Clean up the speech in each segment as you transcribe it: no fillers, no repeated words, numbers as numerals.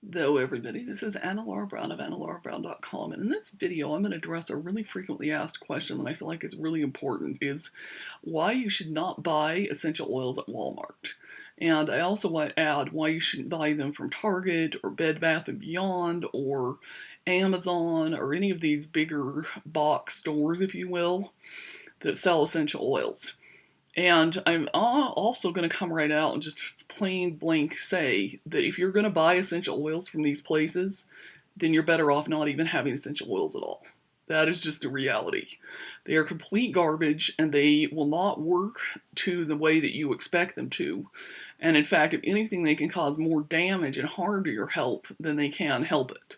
Hello everybody, this is Anna Laura Brown of AnnaLauraBrown.com, and in this video I'm going to address a really frequently asked question that I feel like is really important, is why you should not buy essential oils at Walmart. And I also want to add why you shouldn't buy them from Target or Bed Bath & Beyond or Amazon or any of these bigger box stores, if you will, that sell essential oils. And I'm also going to come right out and just plain blank say that if you're going to buy essential oils from these places, then you're better off not even having essential oils at all. That is just the reality. They are complete garbage and they will not work to the way that you expect them to. And in fact, if anything, they can cause more damage and harm to your health than they can help it.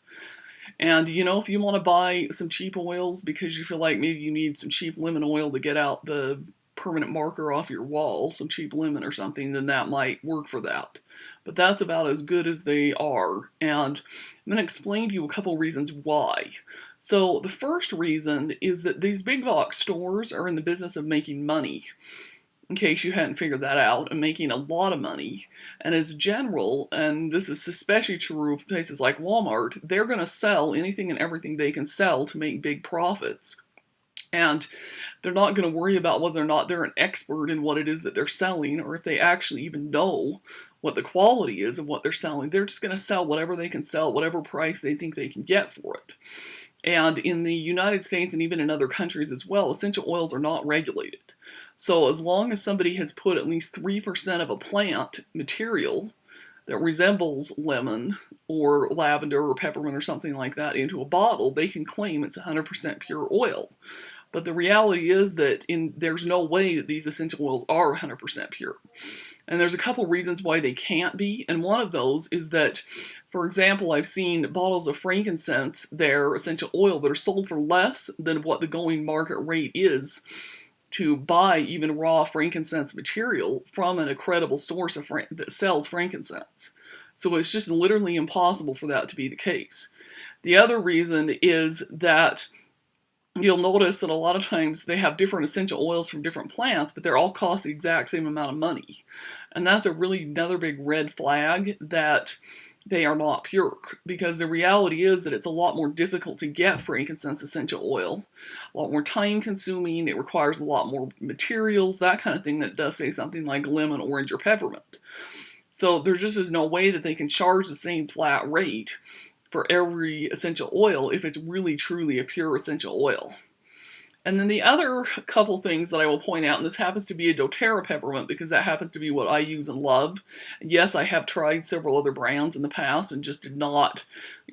And if you want to buy some cheap oils because you feel like maybe you need some cheap lemon oil to get out the permanent marker off your wall, some cheap lemon or something, then that might work for that. But that's about as good as they are. And I'm going to explain to you a couple reasons why. So the first reason is that these big box stores are in the business of making money, in case you hadn't figured that out, and making a lot of money. And as general, and this is especially true of places like Walmart, they're going to sell anything and everything they can sell to make big profits. And they're not going to worry about whether or not they're an expert in what it is that they're selling, or if they actually even know what the quality is of what they're selling. They're just going to sell whatever they can sell, whatever price they think they can get for it. And in the United States and even in other countries as well, essential oils are not regulated. So as long as somebody has put at least 3% of a plant material that resembles lemon or lavender or peppermint or something like that into a bottle, they can claim it's 100% pure oil. But the reality is that there's no way that these essential oils are 100% pure. And there's a couple reasons why they can't be, and one of those is that, for example, I've seen bottles of frankincense, their essential oil, that are sold for less than what the going market rate is to buy even raw frankincense material from an credible source that sells frankincense. So it's just literally impossible for that to be the case. The other reason is that you'll notice that a lot of times they have different essential oils from different plants, but they're all cost the exact same amount of money. And that's another big red flag that they are not pure, because the reality is that it's a lot more difficult to get frankincense essential oil, a lot more time consuming, it requires a lot more materials, that kind of thing, that does say something like lemon, orange, or peppermint. So there just is no way that they can charge the same flat rate for every essential oil if it's really truly a pure essential oil. And then the other couple things that I will point out, and this happens to be a doTERRA peppermint because that happens to be what I use and love. Yes, I have tried several other brands in the past and just did not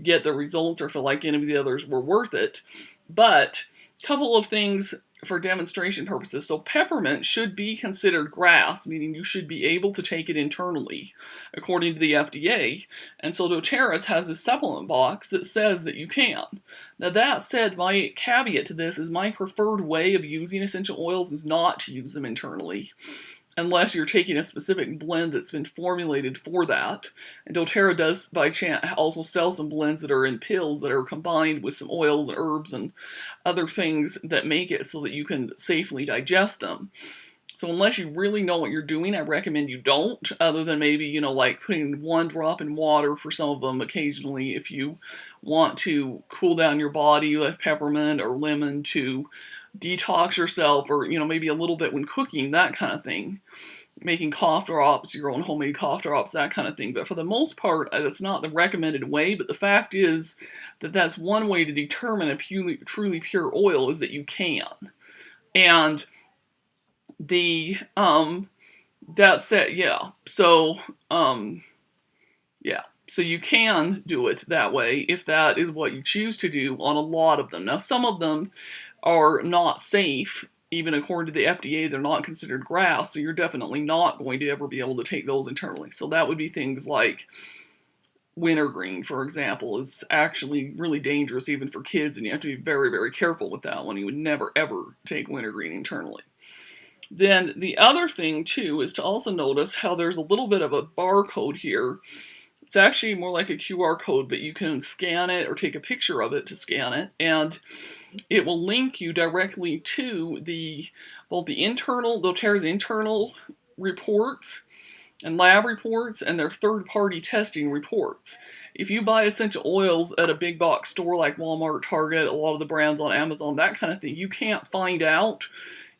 get the results or feel like any of the others were worth it. But a couple of things for demonstration purposes. So peppermint should be considered grass, meaning you should be able to take it internally, according to the FDA. And so doTERRA has a supplement box that says that you can. Now that said, my caveat to this is my preferred way of using essential oils is not to use them internally, unless you're taking a specific blend that's been formulated for that. And doTERRA does, by chance, also sell some blends that are in pills that are combined with some oils and herbs and other things that make it so that you can safely digest them. So unless you really know what you're doing, I recommend you don't, other than maybe, like putting 1 drop in water for some of them occasionally if you want to cool down your body with peppermint or lemon to detox yourself, or, maybe a little bit when cooking, that kind of thing. Making cough drops, your own homemade cough drops, that kind of thing. But for the most part, that's not the recommended way, but the fact is that that's one way to determine a truly pure oil, is that you can. And that's it, yeah. So, yeah. So you can do it that way if that is what you choose to do on a lot of them. Now, some of them are not safe. Even according to the FDA, they're not considered grass, so you're definitely not going to ever be able to take those internally. So that would be things like wintergreen, for example, is actually really dangerous even for kids, and you have to be very, very careful with that one. You would never, ever take wintergreen internally. Then the other thing, too, is to also notice how there's a little bit of a barcode here. It's actually more like a QR code, but you can scan it or take a picture of it to scan it, and it will link you directly to both the internal, doTERRA's internal reports, and lab reports and their third-party testing reports. If you buy essential oils at a big box store like Walmart, Target, a lot of the brands on Amazon, that kind of thing, you can't find out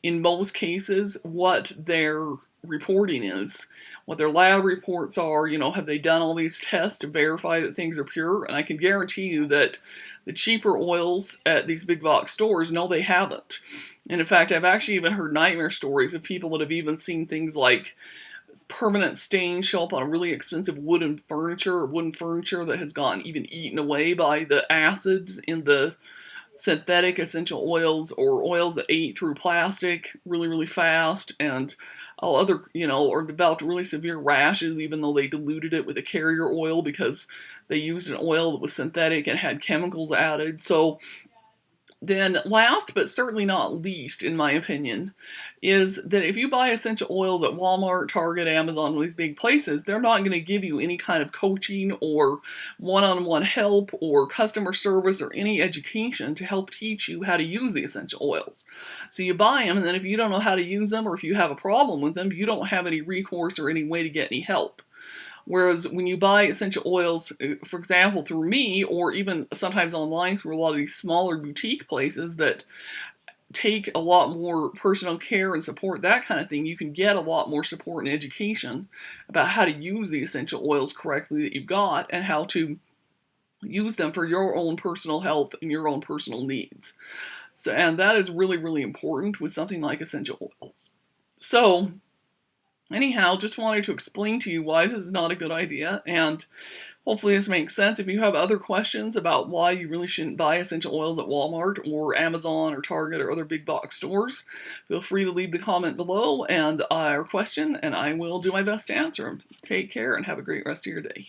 in most cases what their reporting is, what their lab reports are. Have they done all these tests to verify that things are pure? And I can guarantee you that the cheaper oils at these big box stores, no, they haven't. And in fact, I've actually even heard nightmare stories of people that have even seen things like permanent stains show up on really expensive wooden furniture that has gotten even eaten away by the acids in the synthetic essential oils, or oils that ate through plastic really, really fast, and all other, or developed really severe rashes even though they diluted it with a carrier oil because they used an oil that was synthetic and had chemicals added. So then last but certainly not least, in my opinion, is that if you buy essential oils at Walmart, Target, Amazon, all these big places, they're not going to give you any kind of coaching or one-on-one help or customer service or any education to help teach you how to use the essential oils. So you buy them, and then if you don't know how to use them, or if you have a problem with them, you don't have any recourse or any way to get any help. Whereas when you buy essential oils, for example, through me, or even sometimes online through a lot of these smaller boutique places that take a lot more personal care and support, that kind of thing, you can get a lot more support and education about how to use the essential oils correctly that you've got and how to use them for your own personal health and your own personal needs. So, and that is really, really important with something like essential oils. So, anyhow, just wanted to explain to you why this is not a good idea, and hopefully this makes sense. If you have other questions about why you really shouldn't buy essential oils at Walmart or Amazon or Target or other big box stores, feel free to leave the comment below and or question, and I will do my best to answer them. Take care and have a great rest of your day.